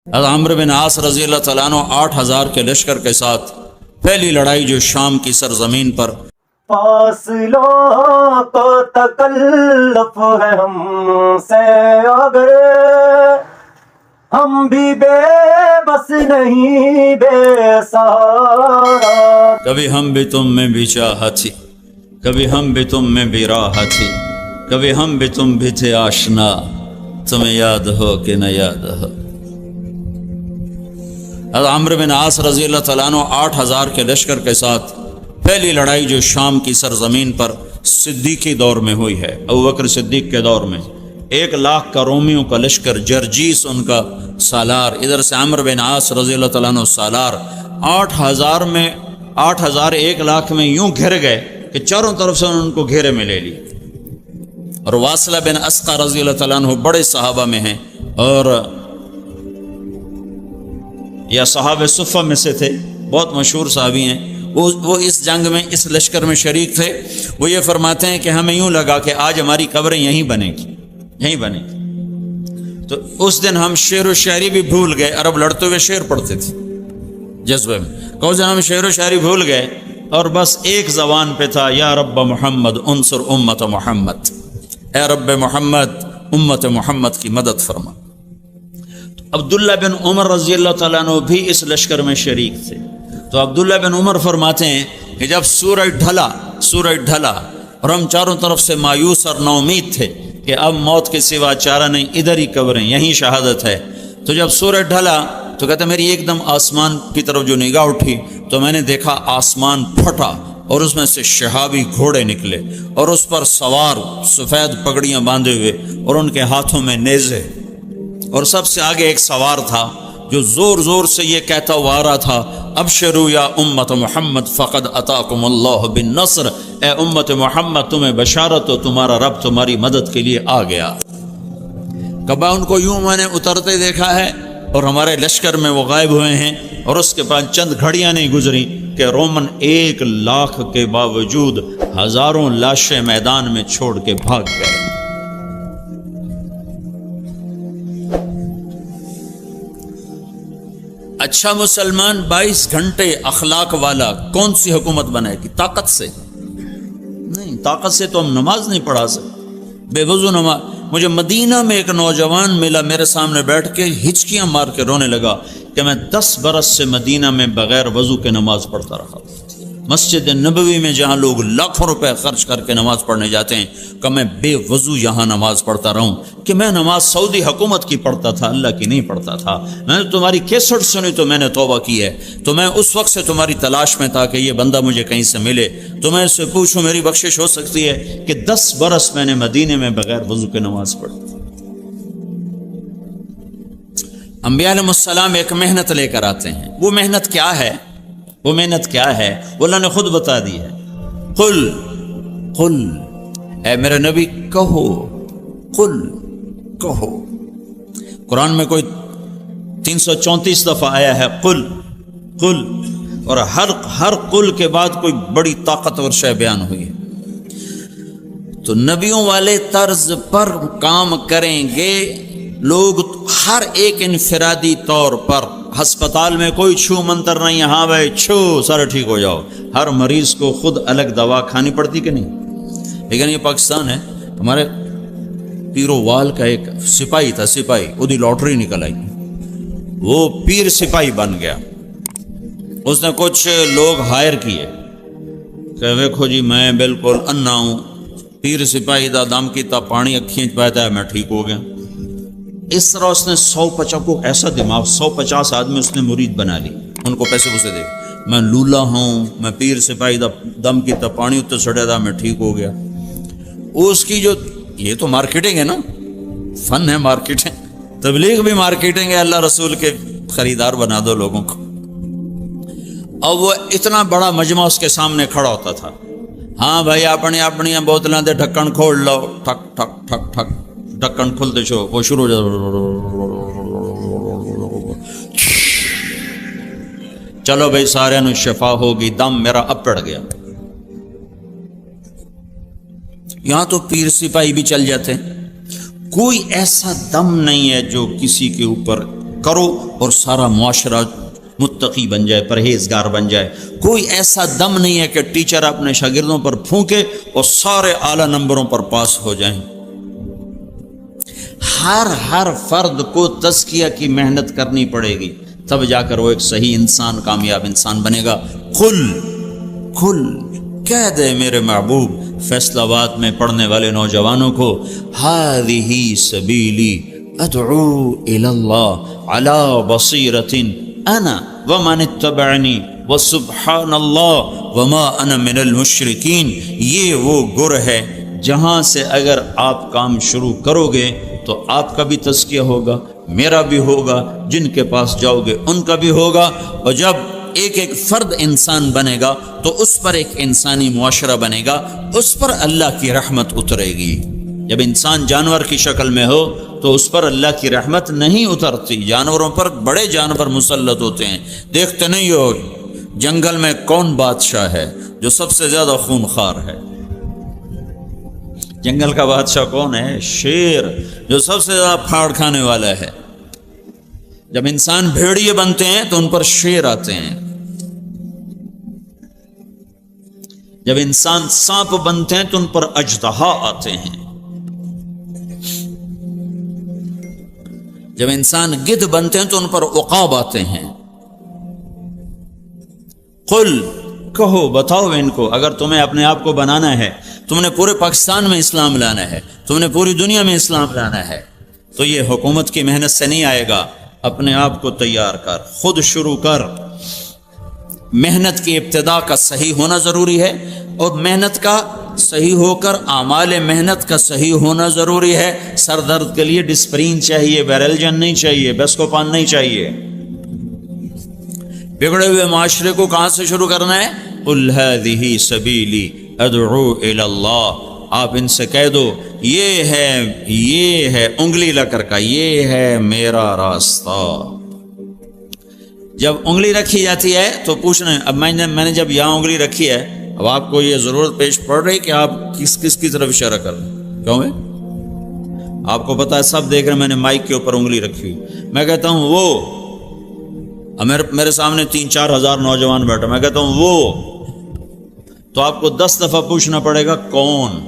عمرو بن عاص رضی اللہ تعالیٰ عنہ 8000 کے لشکر کے ساتھ پہلی لڑائی جو شام کی سرزمین پر فاصلوں کو تکلف ہے ہم سے، اگر ہم بھی بے بس نہیں بے سہارا، کبھی ہم بھی تم میں بھی چاہت تھی، کبھی ہم بھی تم میں بھی راہ تھی، کبھی ہم بھی تم بھی تھے آشنا، تمہیں یاد ہو کہ نہ یاد ہو۔ عمرو بن عاص رضی اللہ تعالیٰ عنہ 8000 کے لشکر کے ساتھ پہلی لڑائی جو شام کی سرزمین پر صدیقی دور میں ہوئی ہے، ابوبکر صدیق کے دور میں 1,00,000 کا رومیوں کا لشکر، جرجیس ان کا سالار، ادھر سے عمرو بن عاص رضی اللہ تعالیٰ عنہ سالار، 8000 میں 8000 1,00,000 میں یوں گھر گئے کہ چاروں طرف سے ان کو گھیرے میں لے لی۔ اور واصلہ بن اسقع رضی اللہ تعالیٰ عنہ بڑے صحابہ میں ہیں، اور یا صحابہ صفہ میں سے تھے، بہت مشہور صحابی ہیں، وہ اس جنگ میں اس لشکر میں شریک تھے۔ وہ یہ فرماتے ہیں کہ ہمیں یوں لگا کہ آج ہماری قبریں یہیں بنے گی، یہیں بنے گی۔ تو اس دن ہم شعر و شاعری بھی بھول گئے، عرب لڑتے ہوئے شعر پڑھتے تھے جذبے میں، کون سے ہم شعر و شاعری بھول گئے اور بس ایک زبان پہ تھا، یا رب محمد انصر امت محمد، اے رب محمد امت محمد کی مدد فرما۔ عبداللہ بن عمر رضی اللہ تعالیٰ عنہ بھی اس لشکر میں شریک تھے۔ تو عبداللہ بن عمر فرماتے ہیں کہ جب سورج ڈھلا اور ہم چاروں طرف سے مایوس اور نا امید تھے کہ اب موت کے سوا چارہ نہیں، ادھر ہی قبریں، یہیں شہادت ہے، تو جب سورج ڈھلا تو کہتا میری ایک دم آسمان کی طرف جو نگاہ اٹھی تو میں نے دیکھا آسمان پھٹا اور اس میں سے شہابی گھوڑے نکلے اور اس پر سوار سفید پگڑیاں باندھے ہوئے اور ان کے ہاتھوں میں نیزے، اور سب سے آگے ایک سوار تھا جو زور زور سے یہ کہتا ہوا آ رہا تھا، ابشروا یا امت محمد فقد اتاکم اللہ بالنصر، اے امت محمد تمہیں بشارت ہو، تمہارا رب تمہاری مدد کے لیے آ گیا۔ کبا ان کو یوں میں نے اترتے دیکھا ہے اور ہمارے لشکر میں وہ غائب ہوئے ہیں، اور اس کے بعد چند گھڑیاں نہیں گزری کہ رومن 1,00,000 کے باوجود ہزاروں لاشیں میدان میں چھوڑ کے بھاگ گئے۔ اچھا مسلمان 22 گھنٹے اخلاق والا کون سی حکومت بنائے گی؟ طاقت سے نہیں، طاقت سے تو ہم نماز نہیں پڑھا سکتے، بے وضو نماز۔ مجھے مدینہ میں ایک نوجوان ملا، میرے سامنے بیٹھ کے ہچکیاں مار کے رونے لگا کہ میں 10 برس سے مدینہ میں بغیر وضو کے نماز پڑھتا رہا، مسجد نبوی میں جہاں لوگ لاکھوں روپے خرچ کر کے نماز پڑھنے جاتے ہیں، کہ میں بے وضو یہاں نماز پڑھتا رہوں، کہ میں نماز سعودی حکومت کی پڑھتا تھا، اللہ کی نہیں پڑھتا تھا۔ میں نے تمہاری کیسٹ سنی تو میں نے توبہ کی ہے، تو میں اس وقت سے تمہاری تلاش میں تھا کہ یہ بندہ مجھے کہیں سے ملے، تو میں اس سے پوچھوں میری بخشش ہو سکتی ہے کہ 10 برس میں نے مدینے میں بغیر وضو کے نماز پڑھی۔ انبیاء علیہ السلام ایک محنت لے کر آتے ہیں، وہ محنت کیا ہے؟ وہ محنت کیا ہے؟ وہ اللہ نے خود بتا دی ہے، قل اے میرے نبی کہو، قل کہو۔ قرآن میں کوئی 334 دفعہ آیا ہے قل، اور ہر قل کے بعد کوئی بڑی طاقتور شے بیان ہوئی ہے۔ تو نبیوں والے طرز پر کام کریں گے لوگ، ہر ایک انفرادی طور پر۔ ہسپتال میں کوئی چھو منتر نہیں ہے، ہاں بھائی چھو سارا ٹھیک ہو جاؤ، ہر مریض کو خود الگ دوا کھانی پڑتی کہ نہیں؟ لیکن یہ پاکستان ہے، ہمارے پیرو وال کا ایک سپاہی تھا، سپاہی، وہ لاٹری نکل آئی، وہ پیر سپاہی بن گیا۔ اس نے کچھ لوگ ہائر کیے کہ دیکھو جی میں بالکل انا ہوں، پیر سپاہی دا دم کیتا پانی اکھیں پاتا ہے، میں ٹھیک ہو گیا۔ اس طرح اس نے 150 کو ایسا دماغ، 150 آدمی اس نے مرید بنا لی، ان کو پیسے پوسے دے، میں لولا ہوں، میں پیر سپاہی دا دم کیتا پانی اتر سڑیا تھا، میں ٹھیک ہو گیا۔ اس کی جو یہ تو مارکیٹنگ ہے نا، فن ہے مارکیٹنگ، تبلیغ بھی مارکیٹنگ ہے، اللہ رسول کے خریدار بنا دو لوگوں کو۔ اور وہ اتنا بڑا مجمع اس کے سامنے کھڑا ہوتا تھا، ہاں بھائی اپنی بوتلیں دے ڈھکن کھول لو، ٹھک ٹھک ٹھک ٹھک ڈھکن کھلتے چھو، وہ شروع ہو جاتا، چلو بھائی سارے نو شفا ہوگی، دم میرا اب پڑ گیا۔ یہاں تو پیر سپاہی بھی چل جاتے ہیں، کوئی ایسا دم نہیں ہے جو کسی کے اوپر کرو اور سارا معاشرہ متقی بن جائے، پرہیزگار بن جائے۔ کوئی ایسا دم نہیں ہے کہ ٹیچر اپنے شاگردوں پر پھونکے اور سارے اعلیٰ نمبروں پر پاس ہو جائیں۔ ہر فرد کو تزکیہ کی محنت کرنی پڑے گی، تب جا کر وہ ایک صحیح انسان، کامیاب انسان بنے گا۔ کھل کہہ دے میرے محبوب فیصل آباد میں پڑھنے والے نوجوانوں کو، ہذہ سبیلی ادعو الی اللہ علی بصیرۃ انا ومن اتبعنی وسبحان اللہ وما انا من المشرکین۔ یہ وہ گر ہے جہاں سے اگر آپ کام شروع کرو گے تو آپ کا بھی تزکیہ ہوگا، میرا بھی ہوگا، جن کے پاس جاؤ گے ان کا بھی ہوگا، اور جب ایک ایک فرد انسان بنے گا تو اس پر ایک انسانی معاشرہ بنے گا، اس پر اللہ کی رحمت اترے گی۔ جب انسان جانور کی شکل میں ہو تو اس پر اللہ کی رحمت نہیں اترتی۔ جانوروں پر بڑے جانور مسلط ہوتے ہیں، دیکھتے نہیں ہو جنگل میں کون بادشاہ ہے جو سب سے زیادہ خونخوار ہے؟ جنگل کا بادشاہ کون ہے؟ شیر، جو سب سے زیادہ پھاڑ کھانے والا ہے۔ جب انسان بھیڑیے بنتے ہیں تو ان پر شیر آتے ہیں، جب انسان سانپ بنتے ہیں تو ان پر اژدہا آتے ہیں، جب انسان گدھ بنتے ہیں تو ان پر عقاب آتے ہیں۔ قل، کہو، بتاؤ ان کو، اگر تمہیں اپنے آپ کو بنانا ہے، تم نے پورے پاکستان میں اسلام لانا ہے، تم نے پوری دنیا میں اسلام لانا ہے، تو یہ حکومت کی محنت سے نہیں آئے گا۔ اپنے آپ کو تیار کر، خود شروع کر۔ محنت کی ابتدا کا صحیح ہونا ضروری ہے، اور محنت کا صحیح ہو کر اعمال محنت کا صحیح ہونا ضروری ہے۔ سر درد کے لیے ڈسپرین چاہیے، بیرلجن نہیں چاہیے، بیسکوپان نہیں چاہیے۔ بگڑے ہوئے معاشرے کو کہاں سے شروع کرنا ہے؟ قل ہذہ سبیلی ادعو الی اللہ۔ آپ ان سے کہہ دو یہ ہے انگلی لا کر کا، یہ ہے میرا راستہ۔ جب انگلی رکھی جاتی ہے تو پوچھنا، اب میں نے جب یہاں انگلی رکھی ہے، اب آپ کو یہ ضرورت پیش پڑ رہی کہ آپ کس کی طرف اشارہ کر رہے ہیں؟ کیوں ہے؟ آپ کو پتا ہے، سب دیکھ رہے ہیں، میں نے مائک کے اوپر انگلی رکھی ہوئی، میں کہتا ہوں وہ، میرے سامنے 3-4 ہزار نوجوان بیٹھا، میں کہتا ہوں وہ، تو آپ کو 10 دفعہ پوچھنا پڑے گا کون؟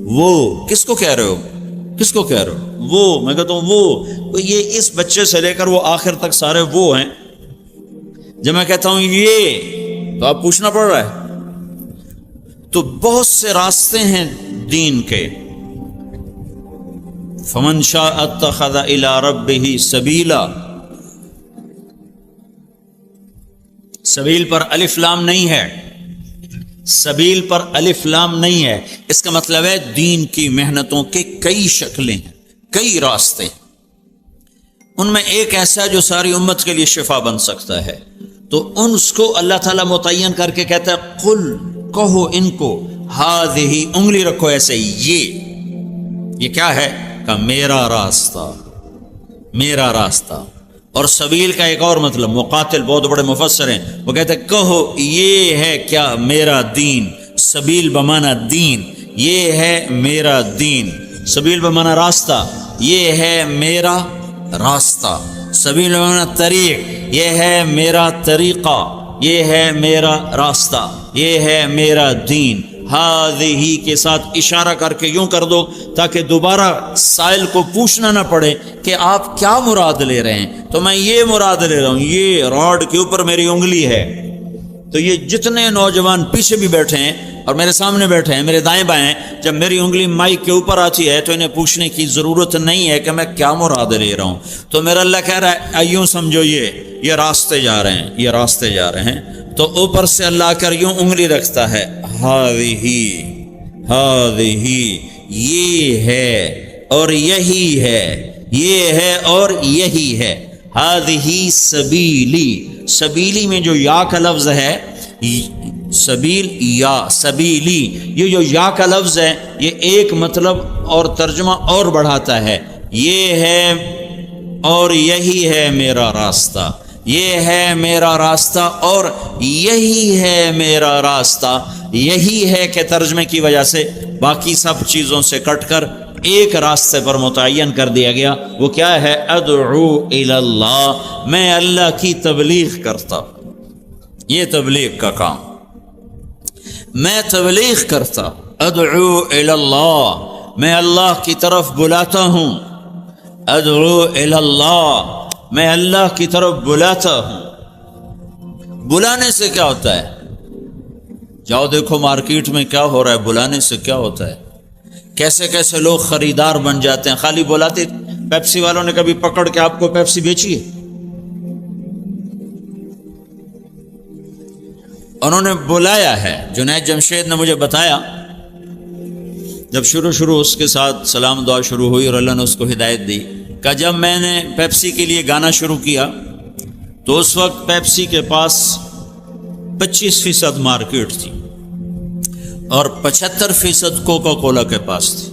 وہ کس کو کہہ رہے ہو؟ کس کو کہہ رہے ہو؟ وہ، میں کہتا ہوں وہ، یہ اس بچے سے لے کر وہ آخر تک سارے وہ ہیں۔ جب میں کہتا ہوں یہ، تو آپ پوچھنا پڑ رہا ہے۔ تو بہت سے راستے ہیں دین کے۔ فمن شاء اتخذ الی ربہ سبیلا، سبیل پر الف لام نہیں ہے، سبیل پر الف لام نہیں ہے، اس کا مطلب ہے دین کی محنتوں کے کئی شکلیں ہیں، کئی راستے، ان میں ایک ایسا ہے جو ساری امت کے لیے شفا بن سکتا ہے، تو اس کو اللہ تعالیٰ متعین کر کے کہتا ہے قل، کہو ان کو، ہذہ، انگلی رکھو ایسے، یہ کیا ہے؟ کہ میرا راستہ، میرا راستہ۔ اور سبیل کا ایک اور مطلب، مقاتل بہت بڑے مفسر ہیں، وہ کہتے ہیں کہو یہ ہے کیا؟ میرا دین۔ سبیل بمانا دین، یہ ہے میرا دین۔ سبیل بمانا راستہ، یہ ہے میرا راستہ۔ سبیل بمانا طریق، یہ ہے میرا طریقہ، یہ ہے میرا راستہ، یہ ہے میرا دین۔ ہذہ کے ساتھ اشارہ کر کے یوں کر دو تاکہ دوبارہ سائل کو پوچھنا نہ پڑے کہ آپ کیا مراد لے رہے ہیں، تو میں یہ مراد لے رہا ہوں، یہ راڈ کے اوپر میری انگلی ہے۔ تو یہ جتنے نوجوان پیچھے بھی بیٹھے ہیں اور میرے سامنے بیٹھے ہیں، میرے دائیں بائیں، جب میری انگلی مائک کے اوپر آتی ہے تو انہیں پوچھنے کی ضرورت نہیں ہے کہ میں کیا مراد لے رہا ہوں۔ تو میرا اللہ کہہ رہا ہے ایوں سمجھو، یہ راستے جا رہے ہیں، یہ راستے جا رہے ہیں۔ تو اوپر سے اللہ کر یوں انگلی رکھتا ہے، ہذہ، یہ ہے اور یہی ہے، یہ ہے اور یہی ہے۔ ہذہ سبیلی، سبیلی میں جو یا کا لفظ ہے، سبیل یا سبیلی، یہ جو یا کا لفظ ہے یہ ایک مطلب اور ترجمہ اور بڑھاتا ہے، یہ ہے اور یہی ہے میرا راستہ، یہ ہے میرا راستہ اور یہی ہے میرا راستہ۔ یہی ہے کہ ترجمے کی وجہ سے باقی سب چیزوں سے کٹ کر ایک راستے پر متعین کر دیا گیا، وہ کیا ہے؟ ادعو الی اللہ، میں اللہ کی تبلیغ کرتا ہوں۔ یہ تبلیغ کا کام، میں تبلیغ کرتا، ادعو الی اللہ، میں اللہ کی طرف بلاتا ہوں، ادعو الی اللہ، میں اللہ کی طرف بلاتا ہوں۔ بلانے سے کیا ہوتا ہے؟ جاؤ دیکھو مارکیٹ میں کیا ہو رہا ہے، بلانے سے کیا ہوتا ہے، کیسے کیسے لوگ خریدار بن جاتے ہیں۔ خالی بلاتے، پیپسی والوں نے کبھی پکڑ کے آپ کو پیپسی بیچی ہے؟ انہوں نے بلایا ہے۔ جنید جمشید نے مجھے بتایا، جب شروع اس کے ساتھ سلام دعا شروع ہوئی اور اللہ نے اس کو ہدایت دی، کہ جب میں نے پیپسی کے لیے گانا شروع کیا تو اس وقت پیپسی کے پاس 25% مارکیٹ تھی اور 75% کوکا کولا کے پاس تھی۔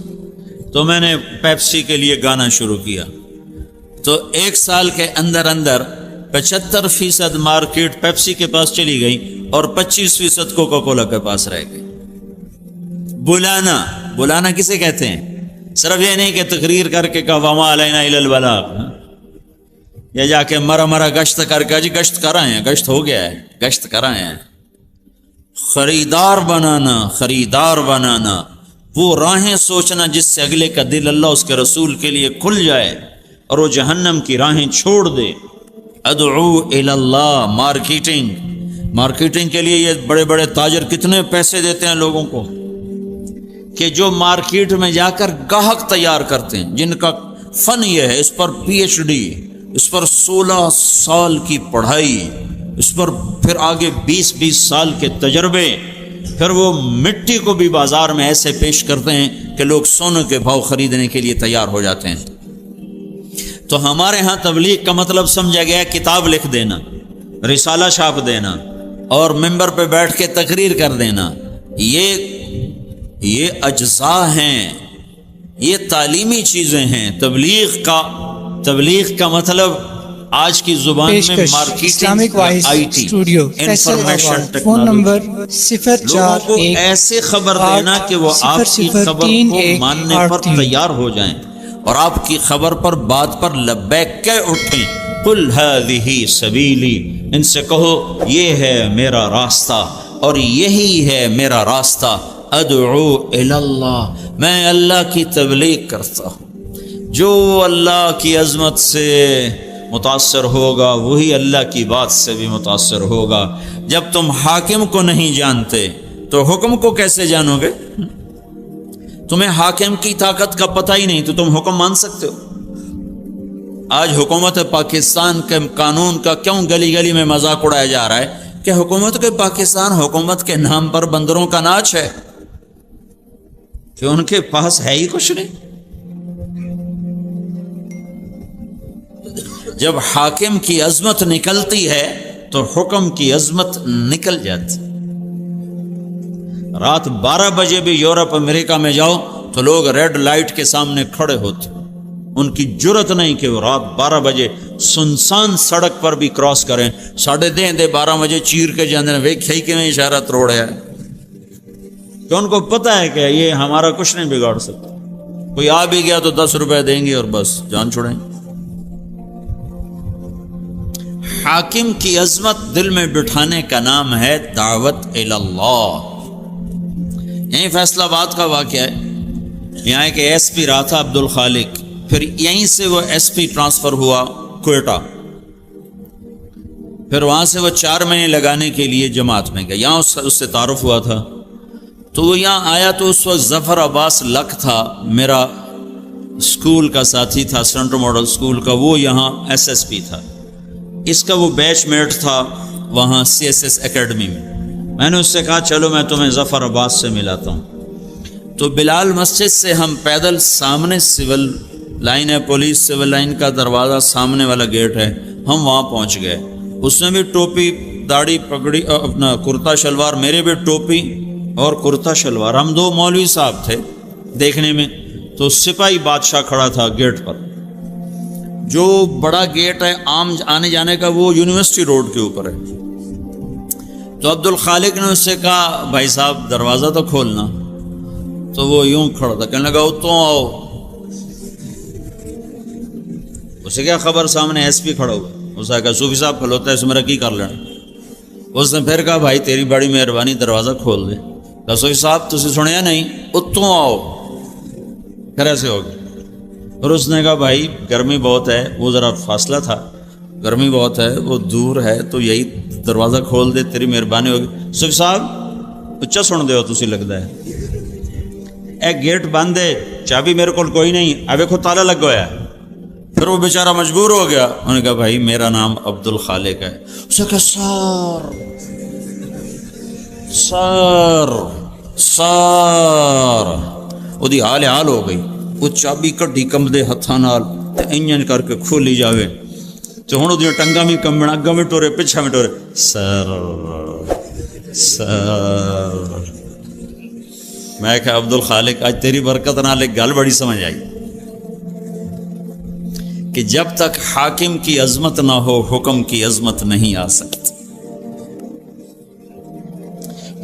تو میں نے پیپسی کے لیے گانا شروع کیا تو 1 سال کے اندر 75% مارکیٹ پیپسی کے پاس چلی گئی اور 25% کوکا کولا کے پاس رہ گئی۔ بلانا کسے کہتے ہیں؟ صرف یہ نہیں کہ تقریر کر کے کہا وما علینا الا البلاغ، یا جا کے مرا گشت کر کے جی گشت کر آئے ہیں، گشت ہو گیا ہے، گشت کر آئے ہیں۔ خریدار بنانا، وہ راہیں سوچنا جس سے اگلے کا دل اللہ اس کے رسول کے لیے کھل جائے اور وہ جہنم کی راہیں چھوڑ دے۔ ادعو الی اللہ، مارکیٹنگ کے لیے یہ بڑے بڑے تاجر کتنے پیسے دیتے ہیں لوگوں کو کہ جو مارکیٹ میں جا کر گاہک تیار کرتے ہیں، جن کا فن یہ ہے، اس پر PhD، اس پر 16 سال کی پڑھائی، اس پر پھر آگے 20 سال کے تجربے، پھر وہ مٹی کو بھی بازار میں ایسے پیش کرتے ہیں کہ لوگ سونے کے بھاؤ خریدنے کے لیے تیار ہو جاتے ہیں۔ تو ہمارے ہاں تبلیغ کا مطلب سمجھا گیا کتاب لکھ دینا، رسالہ چھاپ دینا اور ممبر پہ بیٹھ کے تقریر کر دینا۔ یہ اجزاء ہیں، یہ تعلیمی چیزیں ہیں۔ تبلیغ کا مطلب آج کی زبان میں مارکیٹنگ، IT، انفارمیشن ٹیکنالوجی، لوگوں کو ایسے خبر دینا کہ وہ آپ کی خبر کو ماننے پر تیار ہو جائیں اور آپ کی خبر پر، بات پر لبیک کہہ اٹھیں۔ قل هذه سبیلی، ان سے کہو یہ ہے میرا راستہ اور یہی ہے میرا راستہ۔ ادعو الی اللہ، میں اللہ کی تبلیغ کرتا ہوں۔ جو اللہ کی عظمت سے متاثر ہوگا وہی اللہ کی بات سے بھی متاثر ہوگا۔ جب تم حاکم کو نہیں جانتے تو حکم کو کیسے جانو گے؟ تمہیں حاکم کی طاقت کا پتہ ہی نہیں تو تم حکم مان سکتے ہو؟ آج حکومت پاکستان کے قانون کا کیوں گلی گلی میں مذاق اڑایا جا رہا ہے کہ حکومت کے پاکستان حکومت کے نام پر بندروں کا ناچ ہے، کہ ان کے پاس ہے ہی کچھ نہیں۔ جب حاکم کی عظمت نکلتی ہے تو حکم کی عظمت نکل جاتی۔ رات 12 بجے بھی یورپ امریکہ میں جاؤ تو لوگ ریڈ لائٹ کے سامنے کھڑے ہوتے، ان کی جرت نہیں کہ وہ رات 12 بجے سنسان سڑک پر بھی کراس کریں۔ 12:30 بجے چیر کے جانے ویکھائی کے میں اشارہ روڑ ہے کہ ان کو پتہ ہے کہ یہ ہمارا کچھ نہیں بگاڑ سکتا، کوئی آ بھی گیا تو 10 روپے دیں گے اور بس جان چھوڑیں۔ حاکم کی عظمت دل میں بٹھانے کا نام ہے دعوت الی اللہ۔ یہیں فیصل آباد کا واقعہ ہے، یہاں ایک SP رہا تھا عبد الخالق، پھر یہیں سے وہ SP ٹرانسفر ہوا کوئٹہ، پھر وہاں سے وہ 4 مہینے لگانے کے لیے جماعت میں گیا، یہاں اس سے تعارف ہوا تھا۔ تو وہ یہاں آیا تو اس وقت ظفر عباس لک تھا، میرا اسکول کا ساتھی تھا، سینٹرل ماڈل اسکول کا، وہ یہاں SSP تھا، اس کا وہ بیچ میٹ تھا وہاں CSS اکیڈمی میں۔ میں نے اس سے کہا چلو میں تمہیں ظفر عباس سے ملاتا ہوں۔ تو بلال مسجد سے ہم پیدل، سامنے سول لائن ہے، پولیس سول لائن کا دروازہ سامنے والا گیٹ ہے، ہم وہاں پہنچ گئے۔ اس نے بھی ٹوپی داڑھی پگڑی، اپنا کرتا شلوار، میرے بھی ٹوپی اور کرتا شلوار، ہم 2 مولوی صاحب تھے دیکھنے میں۔ تو سپاہی بادشاہ کھڑا تھا گیٹ پر، جو بڑا گیٹ ہے عام آنے جانے کا، وہ یونیورسٹی روڈ کے اوپر ہے۔ تو عبد الخالق نے اس سے کہا بھائی صاحب دروازہ تو کھولنا، تو وہ یوں کھڑا تھا، کہنے لگا تو آؤ، اسے کیا خبر سامنے ایس پی کھڑا ہوا، اس نے کہا صوفی صاحب کھلوتا ہے اس میرا کی کر لینا. اس نے پھر کہا بھائی تیری بڑی مہربانی دروازہ کھول دے. کہا صوفی صاحب تسی سنیا نہیں اتوں آؤ. پھر ایسے ہو گیا. اور اس نے کہا بھائی گرمی بہت ہے، وہ ذرا فاصلہ تھا، گرمی بہت ہے وہ دور ہے تو یہی دروازہ کھول دے تیری مہربانی ہوگی. صوفی صاحب اچھا سن دے ہو تسی لگتا ہے، اے گیٹ بند ہے چابی میرے کو کوئی نہیں، اب دیکھو تالا لگ گیا ہے. پھر وہ بیچارہ مجبور ہو گیا. انہوں نے کہا بھائی میرا نام عبد الخالق ہے. اس نے کہا سار وہ حال ہو گئی. وہ چابی کڈی کمبدے ہتھاں نال تے انجن کر کے کھولی جاوے تو ہن اودیاں ٹنگاں بھی کمبن، اگاں بھی ٹورے پچھا بھی ٹورے. سر میں کہا عبد الخالق آج تیری برکت نال ایک گل بڑی سمجھ آئی کہ جب تک حاکم کی عظمت نہ ہو حکم کی عظمت نہیں آ سکتی.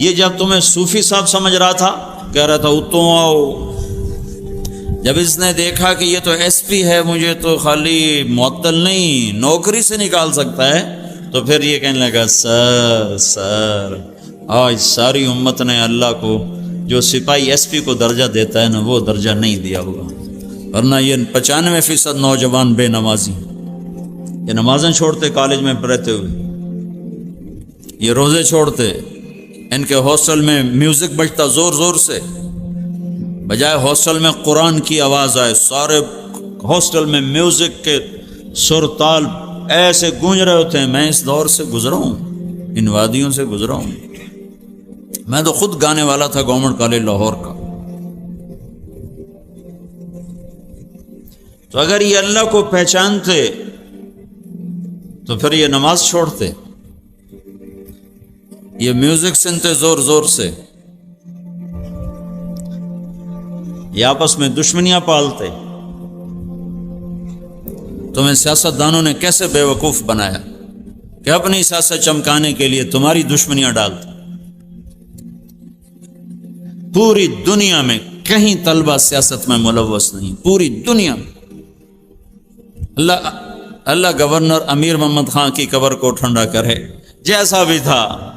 یہ جب تمہیں صوفی صاحب سمجھ رہا تھا، کہہ رہا تھا اتوں آؤ، جب اس نے دیکھا کہ یہ تو ایس پی ہے، مجھے تو خالی معطل نہیں نوکری سے نکال سکتا ہے، تو پھر یہ کہنے لگا سر آج ساری امت نے اللہ کو جو سپاہی ایس پی کو درجہ دیتا ہے نا وہ درجہ نہیں دیا ہوا، ورنہ یہ 95% نوجوان بے نمازی، یہ نمازیں چھوڑتے کالج میں رہتے ہوئے، یہ روزے چھوڑتے، ان کے ہاسٹل میں میوزک بجتا زور زور سے، بجائے ہاسٹل میں قرآن کی آواز آئے سارے ہاسٹل میں میوزک کے سر تال ایسے گونج رہے ہوتے ہیں. میں اس دور سے گزرا ہوں، ان وادیوں سے گزرا ہوں. میں تو خود گانے والا تھا گورنمنٹ کالج لاہور کا. تو اگر یہ اللہ کو پہچانتے تو پھر یہ نماز چھوڑتے، یہ میوزک سنتے زور زور سے، یہ آپس میں دشمنیاں پالتے. تمہیں سیاست دانوں نے کیسے بے وقوف بنایا کہ اپنی سیاست چمکانے کے لیے تمہاری دشمنیاں ڈالتے. پوری دنیا میں کہیں طلبہ سیاست میں ملوث نہیں، پوری دنیا میں. اللہ گورنر امیر محمد خان کی قبر کو ٹھنڈا کرے، جیسا بھی تھا،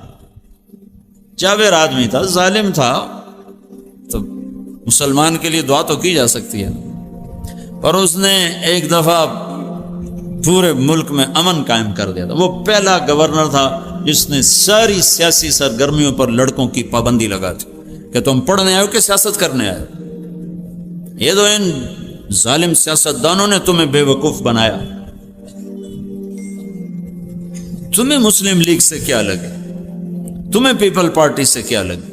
جاویر آدمی تھا، ظالم تھا، تو مسلمان کے لیے دعا تو کی جا سکتی ہے. اور اس نے ایک دفعہ پورے ملک میں امن قائم کر دیا تھا. وہ پہلا گورنر تھا جس نے ساری سیاسی سرگرمیوں پر لڑکوں کی پابندی لگا دی کہ تم پڑھنے آئے ہو کہ سیاست کرنے آئے. یہ تو ان ظالم سیاستدانوں نے تمہیں بے وقوف بنایا. تمہیں مسلم لیگ سے کیا لگے، تمہیں پیپل پارٹی سے کیا لگے،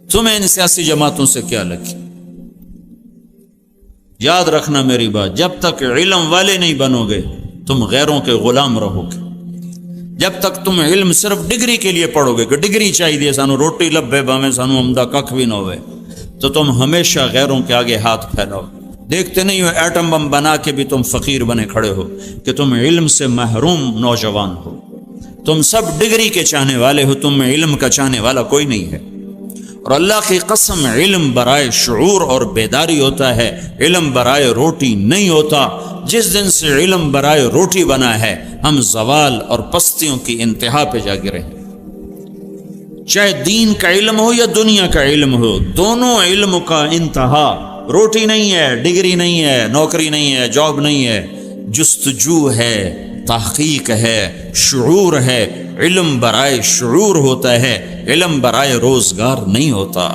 تمہیں ان سیاسی جماعتوں سے کیا لگی. یاد رکھنا میری بات، جب تک علم والے نہیں بنو گے تم غیروں کے غلام رہو گے. جب تک تم علم صرف ڈگری کے لیے پڑھو گے کہ ڈگری چاہیے سانو روٹی لبے باویں سانو عمدہ ککھ بھی نہ ہوئے، تو تم ہمیشہ غیروں کے آگے ہاتھ پھیلاؤ. دیکھتے نہیں ہو ایٹم بم بنا کے بھی تم فقیر بنے کھڑے ہو کہ تم علم سے محروم نوجوان ہو. تم سب ڈگری کے چاہنے والے ہو، تم میں علم کا چاہنے والا کوئی نہیں ہے. اور اللہ کی قسم علم برائے شعور اور بیداری ہوتا ہے، علم برائے روٹی نہیں ہوتا. جس دن سے علم برائے روٹی بنا ہے ہم زوال اور پستیوں کی انتہا پہ جا گرے ہیں. چاہے دین کا علم ہو یا دنیا کا علم ہو، دونوں علم کا انتہا روٹی نہیں ہے، ڈگری نہیں ہے، نوکری نہیں ہے، جاب نہیں ہے، جستجو ہے، تحقیق ہے، شعور ہے. علم برائے شعور ہوتا ہے، علم برائے روزگار نہیں ہوتا.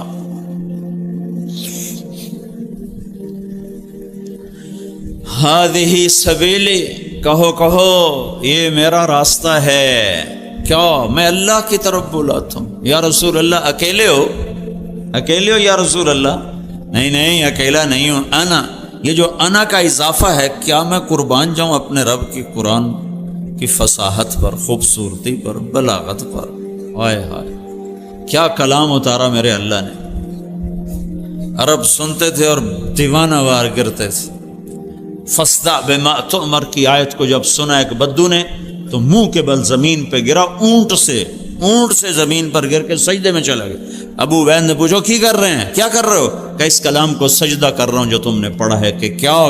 ہذہ سبیلی، کہو یہ میرا راستہ ہے. کیا میں اللہ کی طرف بلاتا ہوں. یا رسول اللہ اکیلے ہو یا رسول اللہ؟ نہیں اکیلا نہیں ہوں. انا، یہ جو انا کا اضافہ ہے، کیا میں قربان جاؤں اپنے رب کی قرآن کی فصاحت پر، خوبصورتی پر، بلاغت پر. ہائے ہائے کیا کلام اتارا میرے اللہ نے. عرب سنتے تھے اور دیوانہ وار گرتے تھے. فاصدع بما تؤمر کی آیت کو جب سنا ایک بدو نے تو منہ کے بل زمین پہ گرا، اونٹ سے اونٹ سے زمین پر گر کے سجدے میں چلا گیا۔ ابو عبید نے پوچھو کی کر رہے ہیں، کیا کر رہے ہو؟ کہ اس کلام کو سجدہ کر رہا ہوں جو تم نے پڑھا ہے کہ کیا